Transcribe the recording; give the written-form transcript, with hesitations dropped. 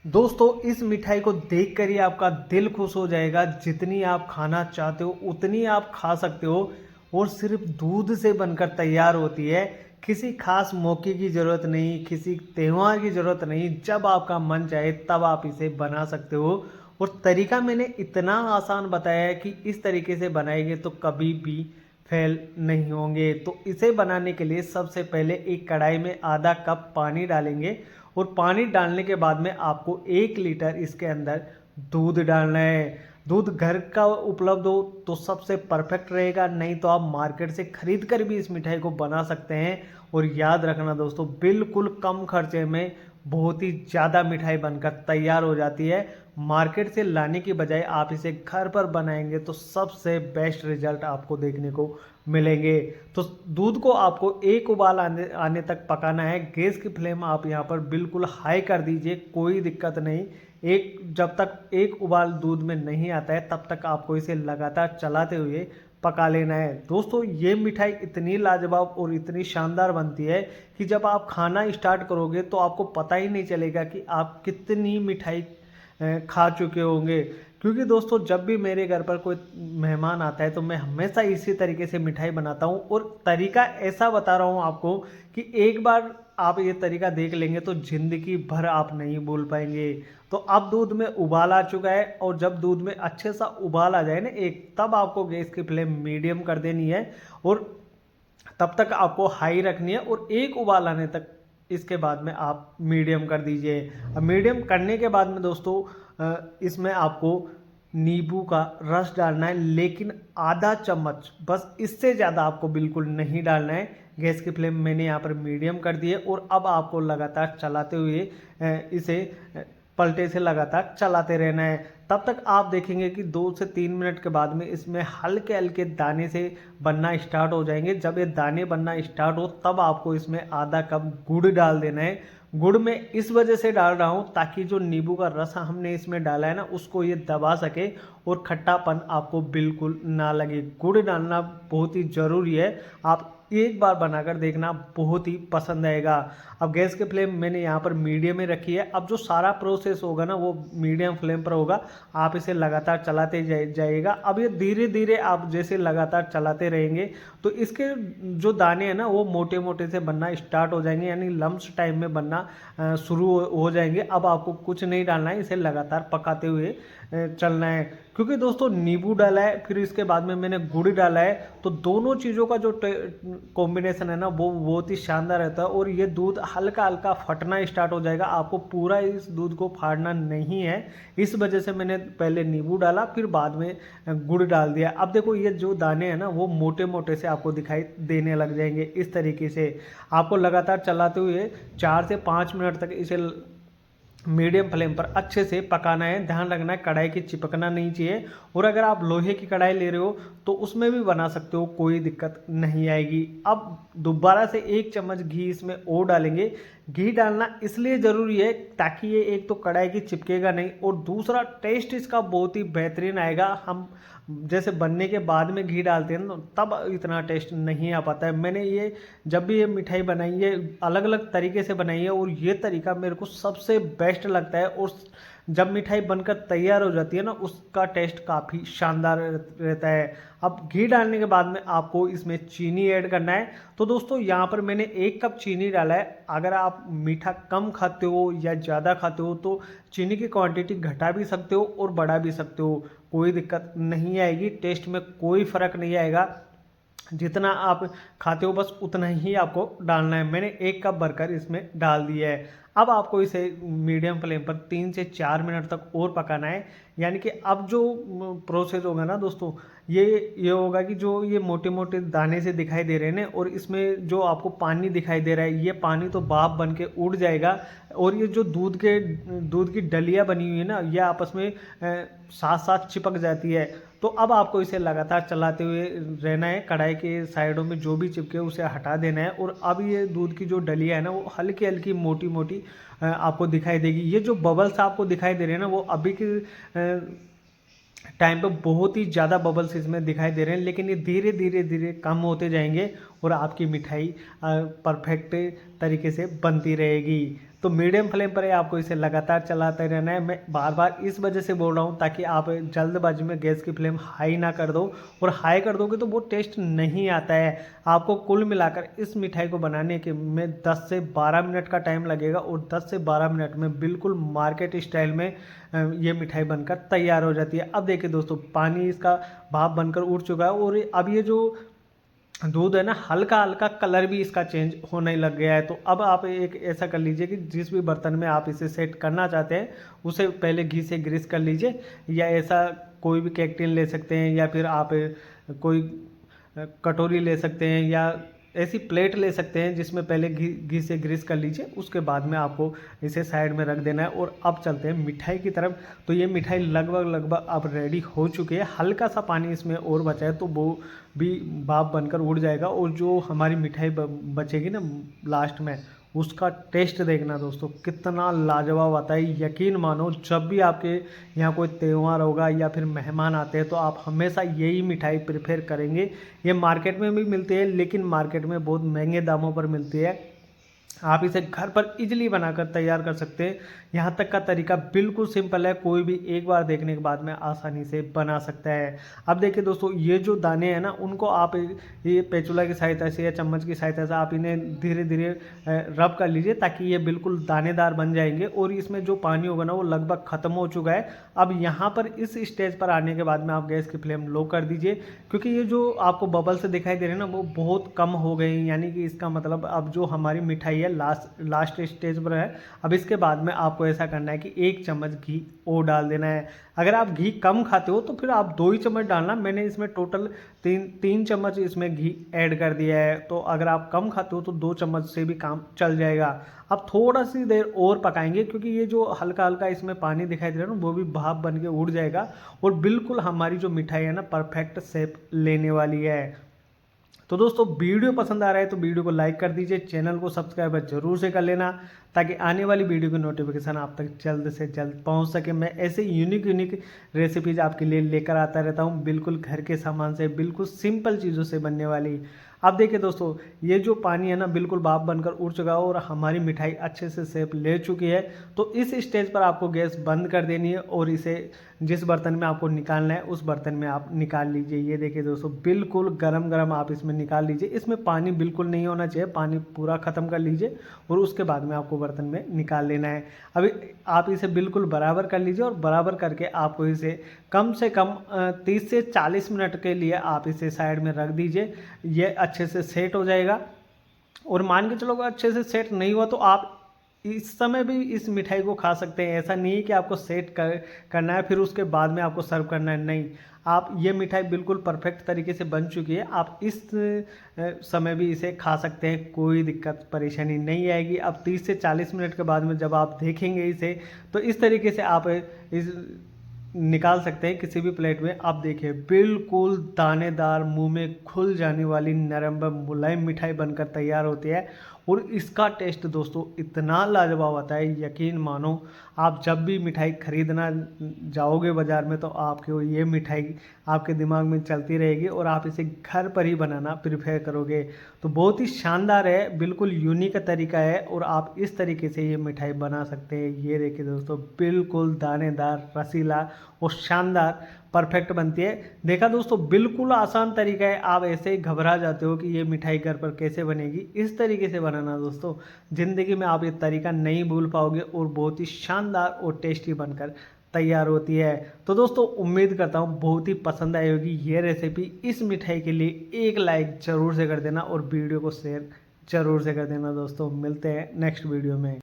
दोस्तों इस मिठाई को देखकर ही आपका दिल खुश हो जाएगा। जितनी आप खाना चाहते हो उतनी आप खा सकते हो और सिर्फ दूध से बनकर तैयार होती है। किसी खास मौके की ज़रूरत नहीं, किसी त्यौहार की ज़रूरत नहीं, जब आपका मन चाहे तब आप इसे बना सकते हो। और तरीका मैंने इतना आसान बताया है कि इस तरीके से बनाएंगे तो कभी भी फेल नहीं होंगे। तो इसे बनाने के लिए सबसे पहले एक कढ़ाई में आधा कप पानी डालेंगे और पानी डालने के बाद में आपको 1 लीटर इसके अंदर दूध डालना है। दूध घर का उपलब्ध हो तो सबसे परफेक्ट रहेगा, नहीं तो आप मार्केट से खरीद कर भी इस मिठाई को बना सकते हैं। और याद रखना दोस्तों, बिल्कुल कम खर्चे में बहुत ही ज़्यादा मिठाई बनकर तैयार हो जाती है। मार्केट से लाने की बजाय आप इसे घर पर बनाएंगे तो सबसे बेस्ट रिजल्ट आपको देखने को मिलेंगे। तो दूध को आपको एक उबाल आने आने तक पकाना है। गैस की फ्लेम आप यहाँ पर बिल्कुल हाई कर दीजिए, कोई दिक्कत नहीं। जब तक एक उबाल दूध में नहीं आता है तब तक आपको इसे लगातार चलाते हुए पका लेना है। दोस्तों ये मिठाई इतनी लाजवाब और इतनी शानदार बनती है कि जब आप खाना स्टार्ट करोगे तो आपको पता ही नहीं चलेगा कि आप कितनी मिठाई खा चुके होंगे। क्योंकि दोस्तों जब भी मेरे घर पर कोई मेहमान आता है तो मैं हमेशा इसी तरीके से मिठाई बनाता हूँ। और तरीका ऐसा बता रहा हूँ आपको कि एक बार आप ये तरीका देख लेंगे तो ज़िंदगी भर आप नहीं भूल पाएंगे। तो अब दूध में उबाल आ चुका है और जब दूध में अच्छे सा उबाल आ जाए ना तब आपको गैस की फ्लेम मीडियम कर देनी है और तब तक आपको हाई रखनी है और एक उबाल आने तक इसके बाद में आप मीडियम कर दीजिए। अब मीडियम करने के बाद में दोस्तों इसमें आपको नींबू का रस डालना है, लेकिन आधा चम्मच बस, इससे ज़्यादा आपको बिल्कुल नहीं डालना है। गैस की फ्लेम मैंने यहाँ पर मीडियम कर दी है और अब आपको लगातार चलाते हुए इसे पलटे से लगातार चलाते रहना है। तब तक आप देखेंगे कि 2 से 3 मिनट के बाद में इसमें हल्के हल्के दाने से बनना स्टार्ट हो जाएंगे। जब ये दाने बनना स्टार्ट हो तब आपको इसमें आधा कप गुड़ डाल देना है। गुड़ में इस वजह से डाल रहा हूँ ताकि जो नींबू का रस हमने इसमें डाला है ना उसको ये दबा सके और खट्टापन आपको बिल्कुल ना लगे। गुड़ डालना बहुत ही ज़रूरी है। आप एक बार बनाकर देखना, बहुत ही पसंद आएगा। अब गैस की फ्लेम मैंने यहाँ पर मीडियम में रखी है। अब जो सारा प्रोसेस होगा ना वो मीडियम फ्लेम पर होगा। आप इसे लगातार चलाते जाइएगा। अब ये धीरे धीरे आप जैसे लगातार चलाते रहेंगे तो इसके जो दाने हैं ना वो मोटे मोटे से बनना स्टार्ट हो जाएंगे, यानी लम्स टाइम में बनना शुरू हो जाएंगे। अब आपको कुछ नहीं डालना है, इसे लगातार पकाते हुए चलना है। क्योंकि दोस्तों नींबू डाला है फिर इसके बाद में मैंने गुड़ डाला है तो दोनों चीज़ों का जो कॉम्बिनेशन है ना वो बहुत ही शानदार रहता है। और ये दूध हल्का हल्का फटना स्टार्ट हो जाएगा, आपको पूरा इस दूध को फाड़ना नहीं है। इस वजह से मैंने पहले नींबू डाला फिर बाद में गुड़ डाल दिया। अब देखो ये जो दाने हैं ना वो मोटे मोटे से आपको दिखाई देने लग जाएंगे। इस तरीके से आपको लगातार चलाते हुए 4 से 5 मिनट तक इसे मीडियम फ्लेम पर अच्छे से पकाना है। ध्यान रखना है कढ़ाई की चिपकना नहीं चाहिए। और अगर आप लोहे की कढ़ाई ले रहे हो तो उसमें भी बना सकते हो, कोई दिक्कत नहीं आएगी। अब दोबारा से 1 चम्मच घी इसमें और डालेंगे। घी डालना इसलिए ज़रूरी है ताकि ये एक तो कढ़ाई की चिपकेगा नहीं और दूसरा टेस्ट इसका बहुत ही बेहतरीन आएगा। हम जैसे बनने के बाद में घी डालते हैं ना तब इतना टेस्ट नहीं आ पाता है। मैंने ये जब भी ये मिठाई बनाई है अलग अलग तरीके से बनाई है और ये तरीका मेरे को सबसे बेस्ट लगता है। और जब मिठाई बनकर तैयार हो जाती है ना उसका टेस्ट काफ़ी शानदार रहता है। अब घी डालने के बाद में आपको इसमें चीनी ऐड करना है। तो दोस्तों यहाँ पर मैंने 1 कप चीनी डाला है। अगर आप मीठा कम खाते हो या ज़्यादा खाते हो तो चीनी की क्वांटिटी घटा भी सकते हो और बढ़ा भी सकते हो, कोई दिक्कत नहीं आएगी। टेस्ट में कोई फ़र्क नहीं आएगा, जितना आप खाते हो बस उतना ही आपको डालना है। मैंने 1 कप भरकर इसमें डाल दिया है। अब आपको इसे मीडियम फ्लेम पर 3 से 4 मिनट तक और पकाना है। यानी कि अब जो प्रोसेस होगा ना दोस्तों ये होगा कि जो ये मोटे मोटे दाने से दिखाई दे रहे हैं ना और इसमें जो आपको पानी दिखाई दे रहा है ये पानी तो भाप बन के उड़ जाएगा। और ये जो दूध की डलिया बनी हुई है ना ये आपस में साथ साथ चिपक जाती है। तो अब आपको इसे लगातार चलाते हुए रहना है। कढ़ाई के साइडों में जो भी चिपके उसे हटा देना है। और अब ये दूध की जो डलिया है ना वो हल्की हल्की मोटी मोटी आपको दिखाई देगी। ये जो बबल्स आपको दिखाई दे रहे हैं ना वो अभी के टाइम पे बहुत ही ज़्यादा बबल्स इसमें दिखाई दे रहे हैं, लेकिन ये धीरे धीरे धीरे कम होते जाएंगे और आपकी मिठाई परफेक्ट तरीके से बनती रहेगी। तो मीडियम फ्लेम पर ही आपको इसे लगातार चलाते रहना है। मैं बार बार इस वजह से बोल रहा हूँ ताकि आप जल्दबाजी में गैस की फ्लेम हाई ना कर दो, और हाई कर दोगे तो वो टेस्ट नहीं आता है। आपको कुल मिलाकर इस मिठाई को बनाने के में 10 से 12 मिनट का टाइम लगेगा, और 10 से 12 मिनट में बिल्कुल मार्केट स्टाइल में ये मिठाई बनकर तैयार हो जाती है। अब देखिए दोस्तों, पानी इसका भाप बनकर उठ चुका है, और अब ये जो दूध है ना, हल्का हल्का कलर भी इसका चेंज होने लग गया है। तो अब आप एक ऐसा कर लीजिए कि जिस भी बर्तन में आप इसे सेट करना चाहते हैं उसे पहले घी से ग्रीस कर लीजिए, या ऐसा कोई भी कैक्टिन ले सकते हैं, या फिर आप कोई कटोरी ले सकते हैं, या ऐसी प्लेट ले सकते हैं जिसमें पहले घी से ग्रीस कर लीजिए। उसके बाद में आपको इसे साइड में रख देना है। और अब चलते हैं मिठाई की तरफ। तो ये मिठाई लगभग अब रेडी हो चुकी है। हल्का सा पानी इसमें और बचा है तो वो भी भाप बनकर उड़ जाएगा, और जो हमारी मिठाई बचेगी ना लास्ट में, उसका टेस्ट देखना दोस्तों कितना लाजवाब आता है। यकीन मानो, जब भी आपके यहाँ कोई त्यौहार होगा या फिर मेहमान आते हैं तो आप हमेशा यही मिठाई प्रेफर करेंगे। ये मार्केट में भी मिलती है, लेकिन मार्केट में बहुत महंगे दामों पर मिलती है। आप इसे घर पर इजीली बनाकर तैयार कर सकते हैं। यहाँ तक का तरीका बिल्कुल सिंपल है, कोई भी एक बार देखने के बाद में आसानी से बना सकता है। अब देखिए दोस्तों, ये जो दाने हैं ना, उनको आप ये पेचुला की सहायता से या चम्मच की सहायता से आप इन्हें धीरे धीरे रब कर लीजिए, ताकि ये बिल्कुल दानेदार बन जाएंगे। और इसमें जो पानी होगा ना, वो लगभग ख़त्म हो चुका है। अब यहाँ पर इस स्टेज पर आने के बाद में आप गैस की फ्लेम लो कर दीजिए, क्योंकि ये जो आपको बबल से दिखाई दे रहे हैं ना, वो बहुत कम हो गए हैं। यानी कि इसका मतलब अब जो हमारी मिठाई है लास्ट स्टेज पर है। अब इसके बाद में आपको ऐसा करना है कि 1 चम्मच घी और डाल देना है। अगर आप घी कम खाते हो तो फिर आप 2 ही चम्मच डालना। मैंने इसमें टोटल 3 चम्मच इसमें घी ऐड कर दिया है। तो अगर आप कम खाते हो तो 2 चम्मच से भी काम चल जाएगा। अब थोड़ा सी देर और पकाएंगे, क्योंकि ये जो हल्का हल्का इसमें पानी दिखाई दे रहा है ना, वो भी भाप बन के उड़ जाएगा, और बिल्कुल हमारी जो मिठाई है ना, परफेक्ट शेप लेने वाली है। तो दोस्तों, वीडियो पसंद आ रहा है तो वीडियो को लाइक कर दीजिए, चैनल को सब्सक्राइब जरूर से कर लेना, ताकि आने वाली वीडियो की नोटिफिकेशन आप तक जल्द से जल्द पहुंच सके। मैं ऐसे यूनिक रेसिपीज आपके लिए लेकर आता रहता हूं, बिल्कुल घर के सामान से, बिल्कुल सिंपल चीज़ों से बनने वाली। अब देखिए दोस्तों, ये जो पानी है ना, बिल्कुल भाप बनकर उड़ चुका है, और हमारी मिठाई अच्छे से शेप ले चुकी है। तो इस स्टेज पर आपको गैस बंद कर देनी है, और इसे जिस बर्तन में आपको निकालना है उस बर्तन में आप निकाल लीजिए। ये देखिए दोस्तों, बिल्कुल गरम गरम आप इसमें निकाल लीजिए। इसमें पानी बिल्कुल नहीं होना चाहिए, पानी पूरा ख़त्म कर लीजिए, और उसके बाद में आपको बर्तन में निकाल लेना है। अभी आप इसे बिल्कुल बराबर कर लीजिए, और बराबर करके आपको इसे कम से कम 30 से 40 मिनट के लिए आप इसे साइड में रख दीजिए। ये अच्छे से सेट हो जाएगा। और मान के चलो, अच्छे से सेट नहीं हुआ तो आप इस समय भी इस मिठाई को खा सकते हैं। ऐसा नहीं है कि आपको सेट करना है फिर उसके बाद में आपको सर्व करना है, नहीं। आप ये मिठाई बिल्कुल परफेक्ट तरीके से बन चुकी है, आप इस समय भी इसे खा सकते हैं, कोई दिक्कत परेशानी नहीं आएगी। अब 30 से 40 मिनट के बाद में जब आप देखेंगे इसे, तो इस तरीके से आप इस निकाल सकते हैं किसी भी प्लेट में। आप देखिए, बिल्कुल दानेदार, मुंह में घुल जाने वाली नरम व मुलायम मिठाई बनकर तैयार होती है। और इसका टेस्ट दोस्तों इतना लाजवाब आता है, यकीन मानो, आप जब भी मिठाई खरीदना जाओगे बाज़ार में तो आपको ये मिठाई आपके दिमाग में चलती रहेगी, और आप इसे घर पर ही बनाना प्रेफर करोगे। तो बहुत ही शानदार है, बिल्कुल यूनिक तरीका है, और आप इस तरीके से ये मिठाई बना सकते हैं। ये देखिए दोस्तों, बिल्कुल दानेदार, रसीला और शानदार परफेक्ट बनती है। देखा दोस्तों, बिल्कुल आसान तरीका है। आप ऐसे ही घबरा जाते हो कि ये मिठाई घर पर कैसे बनेगी, इस तरीके से बनाना दोस्तों, ज़िंदगी में आप ये तरीका नहीं भूल पाओगे, और बहुत ही शानदार और टेस्टी बनकर तैयार होती है। तो दोस्तों, उम्मीद करता हूँ बहुत ही पसंद आई होगी ये रेसिपी। इस मिठाई के लिए एक लाइक ज़रूर से कर देना, और वीडियो को शेयर ज़रूर से कर देना दोस्तों। मिलते हैं नेक्स्ट वीडियो में।